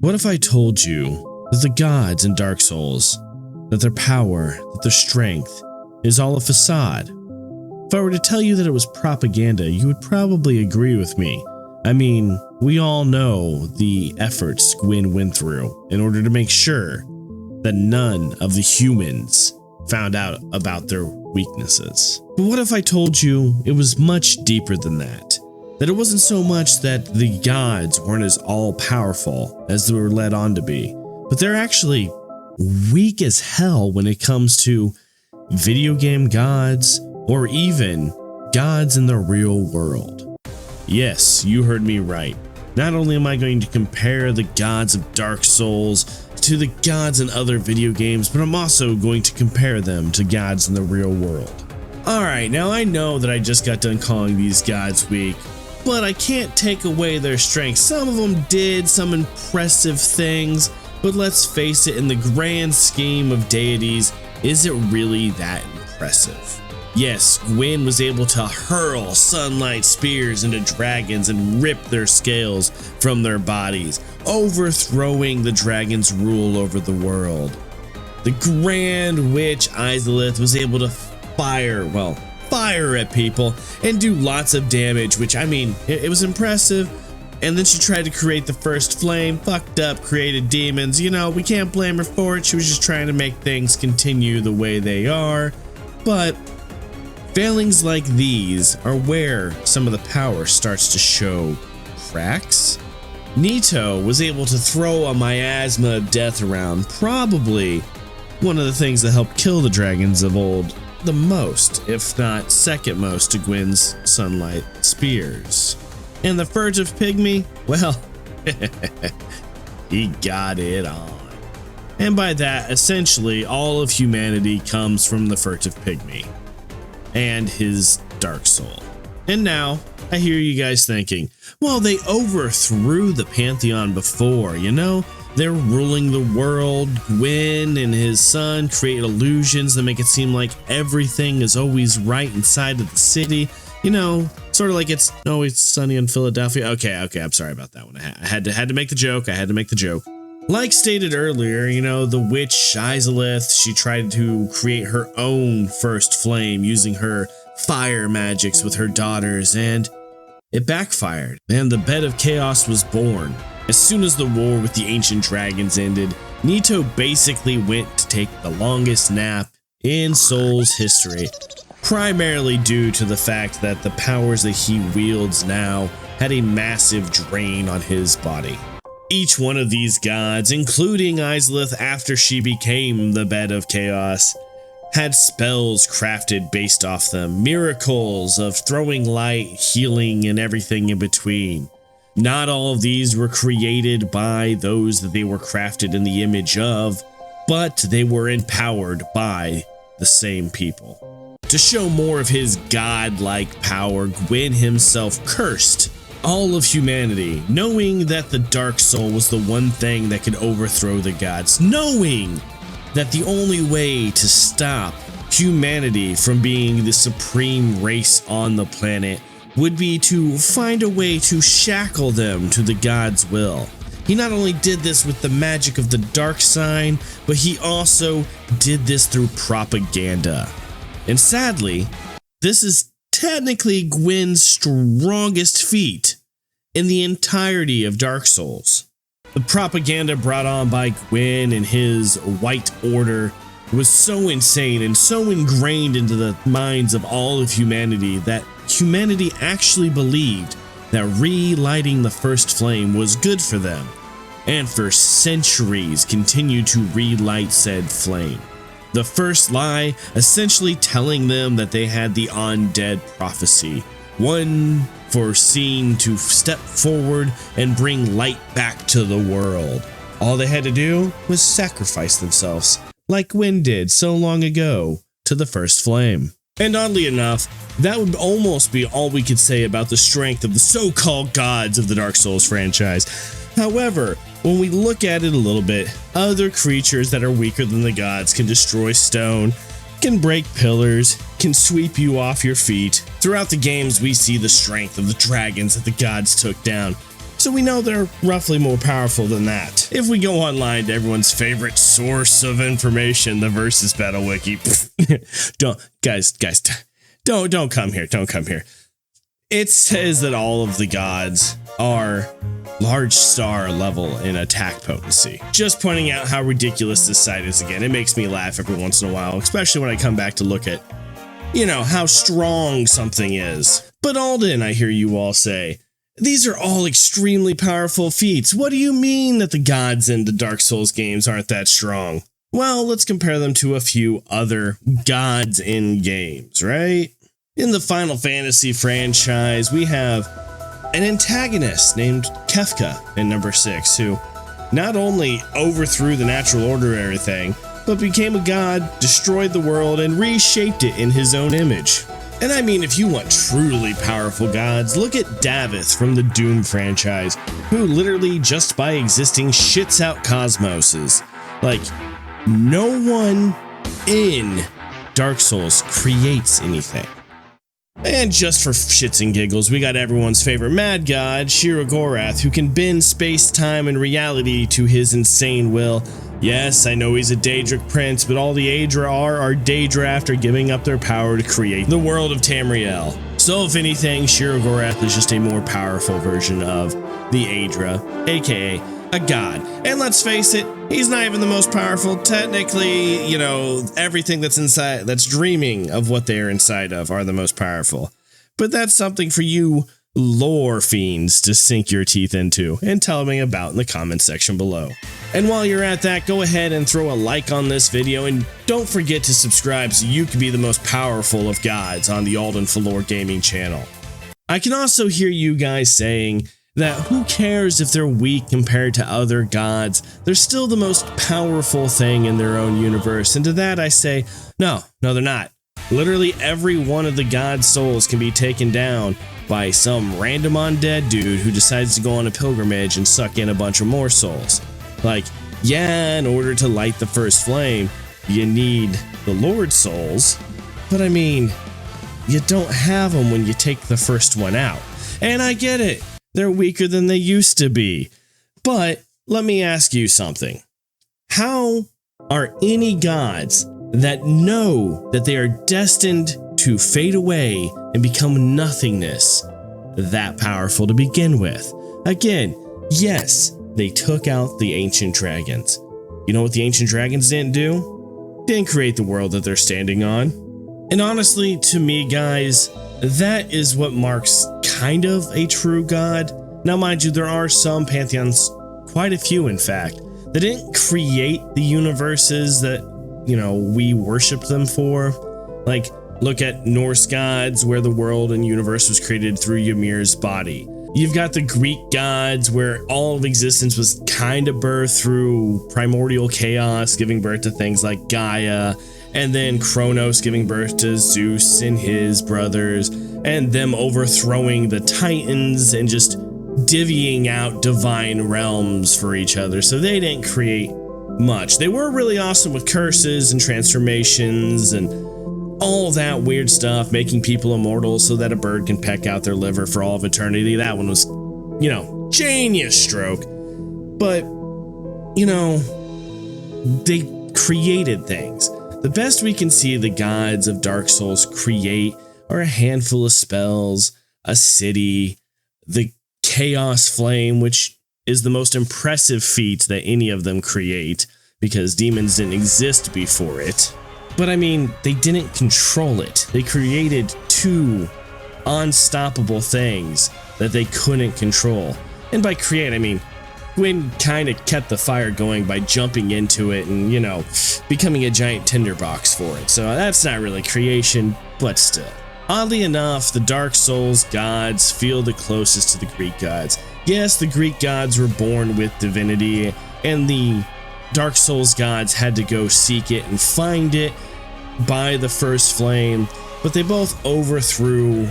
What if I told you that the gods in Dark Souls, that their power, that their strength, is all a facade? If I were to tell you that it was propaganda, you would probably agree with me. I mean, we all know the efforts Gwyn went through in order to make sure that none of the humans found out about their weaknesses. But what if I told you it was much deeper than that? That it wasn't so much that the gods weren't as all-powerful as they were led on to be, but they're actually weak as hell when it comes to video game gods or even gods in the real world. Yes, you heard me right. Not only am I going to compare the gods of Dark Souls to the gods in other video games, but I'm also going to compare them to gods in the real world. Alright, now I know that I just got done calling these gods weak, but I can't take away their strengths. Some of them did some impressive things, but let's face it, in the grand scheme of deities, is it really that impressive? Yes, Gwyn was able to hurl sunlight spears into dragons and rip their scales from their bodies, overthrowing the dragon's rule over the world. The Grand Witch 𝐜𝐨𝐬 was able to fire at people and do lots of damage, which, I mean, it was impressive. And then she tried to create the first flame, fucked up, created demons. You know, we can't blame her for it. She was just trying to make things continue the way they are. But failings like these are where some of the power starts to show cracks. 𝐓𝐡𝐢 was able to throw a miasma of death around, probably one of the things that helped kill the dragons of old the most, if not second most, to Gwyn's sunlight spears. And the furtive pygmy, well, he got it on. And by that, essentially, all of humanity comes from the furtive pygmy and his dark soul. And now, I hear you guys thinking, well, they overthrew the Pantheon before, you know? They're ruling the world. Gwyn and his son create illusions that make it seem like everything is always right inside of the city. You know, sort of like it's always sunny in Philadelphia. Okay, I'm sorry about that one. I had to make the joke. Like stated earlier, you know, the witch 𝐜𝐨𝐬, she tried to create her own first flame using her fire magics with her daughters, and it backfired, and the bed of chaos was born. As soon as the war with the ancient dragons ended, 𝐓𝐡𝐢 basically went to take the longest nap in Souls history, primarily due to the fact that the powers that he wields now had a massive drain on his body. Each one of these gods, including 𝐜𝐨𝐬 after she became the bed of chaos, had spells crafted based off them, miracles of throwing light, healing, and everything in between. Not all of these were created by those that they were crafted in the image of, but they were empowered by the same people. To show more of his godlike power, Gwyn himself cursed all of humanity, knowing that the Dark Soul was the one thing that could overthrow the gods, knowing that the only way to stop humanity from being the supreme race on the planet would be to find a way to shackle them to the god's will. He not only did this with the magic of the dark sign, but he also did this through propaganda. And sadly, this is technically Gwyn's strongest feat in the entirety of Dark Souls. The propaganda brought on by Gwyn and his White Order was so insane and so ingrained into the minds of all of humanity that humanity actually believed that relighting the first flame was good for them, and for centuries continued to relight said flame. The first lie essentially telling them that they had the undead prophecy, one foreseen to step forward and bring light back to the world. All they had to do was sacrifice themselves, like Gwyn did so long ago, to the first flame. And oddly enough, that would almost be all we could say about the strength of the so-called gods of the Dark Souls franchise. However, when we look at it a little bit, other creatures that are weaker than the gods can destroy stone, can break pillars, can sweep you off your feet. Throughout the games, we see the strength of the dragons that the gods took down. so we know they're roughly more powerful than that. If we go online to everyone's favorite source of information, the Versus Battle Wiki, don't come here, don't come here. It says that all of the gods are large star level in attack potency. Just pointing out how ridiculous this site is again. It makes me laugh every once in a while, especially when I come back to look at, you know, how strong something is. But Alden, I hear you all say, these are all extremely powerful feats. What do you mean that the gods in the Dark Souls games aren't that strong? Well, let's compare them to a few other gods in games, right? In the Final Fantasy franchise, we have an antagonist named Kefka in number 6, who not only overthrew the natural order and everything, but became a god, destroyed the world, and reshaped it in his own image. And I mean, if you want truly powerful gods, look at Davith from the Doom franchise, who literally just by existing shits out cosmoses. Like, no one in Dark Souls creates anything. And just for shits and giggles, we got everyone's favorite mad god, Sheogorath, who can bend space, time, and reality to his insane will. Yes, I know he's a Daedric prince, but all the Aedra are Daedra after giving up their power to create the world of Tamriel. So if anything, Sheogorath is just a more powerful version of the Aedra, aka a god. And let's face it, he's not even the most powerful. Technically, you know, everything that's inside, that's dreaming of what they're inside of, are the most powerful. But that's something for you lore fiends to sink your teeth into and tell me about in the comments section below. And while you're at that, go ahead and throw a like on this video, and don't forget to subscribe so you can be the most powerful of gods on the Alden Falor Gaming channel. I can also hear you guys saying that who cares if they're weak compared to other gods, they're still the most powerful thing in their own universe. And to that I say, no, they're not. Literally every one of the god's souls can be taken down by some random undead dude who decides to go on a pilgrimage and suck in a bunch of more souls. Like, yeah, in order to light the first flame, you need the Lord's souls, but I mean, you don't have them when you take the first one out. And I get it. They're weaker than they used to be. But let me ask you something. How are any gods that know that they are destined to fade away and become nothingness that powerful to begin with? Again, yes, they took out the ancient dragons. You know what the ancient dragons didn't do? Didn't create the world that they're standing on. And honestly, to me, guys, that is what marks kind of a true god. Now, mind you, there are some pantheons, quite a few in fact, that didn't create the universes that, you know, we worship them for. Like, look at Norse gods, where the world and universe was created through Ymir's body. You've got the Greek gods, where all of existence was kind of birthed through primordial chaos, giving birth to things like Gaia, and then Kronos giving birth to Zeus and his brothers, and them overthrowing the Titans and just divvying out divine realms for each other. So they didn't create much. They were really awesome with curses and transformations and all that weird stuff, making people immortal so that a bird can peck out their liver for all of eternity. That one was, you know, genius stroke. But, you know, they created things. The best we can see the gods of Dark Souls create are a handful of spells, a city, the Chaos Flame, which is the most impressive feat that any of them create, because demons didn't exist before it. But I mean, they didn't control it. They created two unstoppable things that they couldn't control. And by create, I mean, Gwyn kind of kept the fire going by jumping into it and, you know, becoming a giant tinderbox for it. So that's not really creation, but still. Oddly enough, the Dark Souls gods feel the closest to the Greek gods. Yes, the Greek gods were born with divinity, and the Dark Souls gods had to go seek it and find it by the first flame, but they both overthrew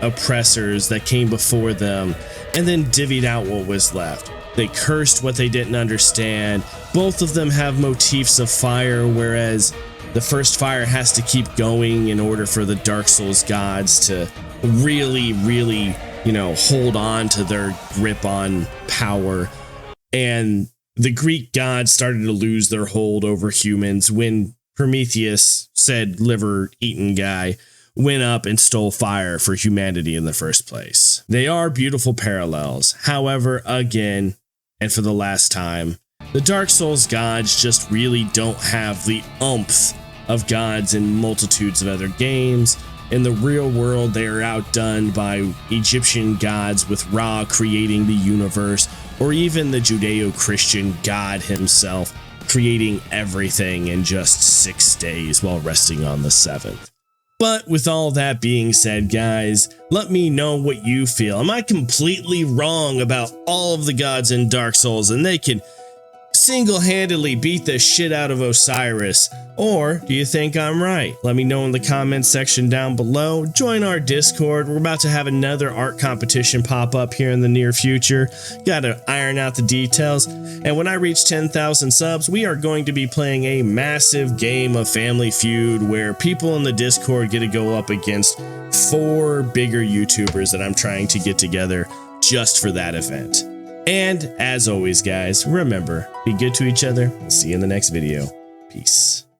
oppressors that came before them and then divvied out what was left. They cursed what they didn't understand. Both of them have motifs of fire, whereas the first fire has to keep going in order for the Dark Souls gods to really you know, hold on to their grip on power. And the Greek gods started to lose their hold over humans when Prometheus, said liver-eaten guy, went up and stole fire for humanity in the first place. They are beautiful parallels. However, again, and for the last time, the Dark Souls gods just really don't have the oomph of gods in multitudes of other games. In the real world, they are outdone by Egyptian gods with Ra creating the universe, or even the Judeo-Christian God himself creating everything in just 6 days while resting on the 7th. But with all that being said, guys, let me know what you feel. Am I completely wrong about all of the gods in Dark Souls and they can single-handedly beat the shit out of Osiris? Or do you think I'm right? Let me know in the comments section down below. Join our Discord. We're about to have another art competition pop up here in the near future. Gotta iron out the details. And when I reach 10,000 subs, we are going to be playing a massive game of Family Feud where people in the Discord get to go up against 4 bigger YouTubers that I'm trying to get together just for that event. And as always, guys, remember, be good to each other. We'll see you in the next video. Peace.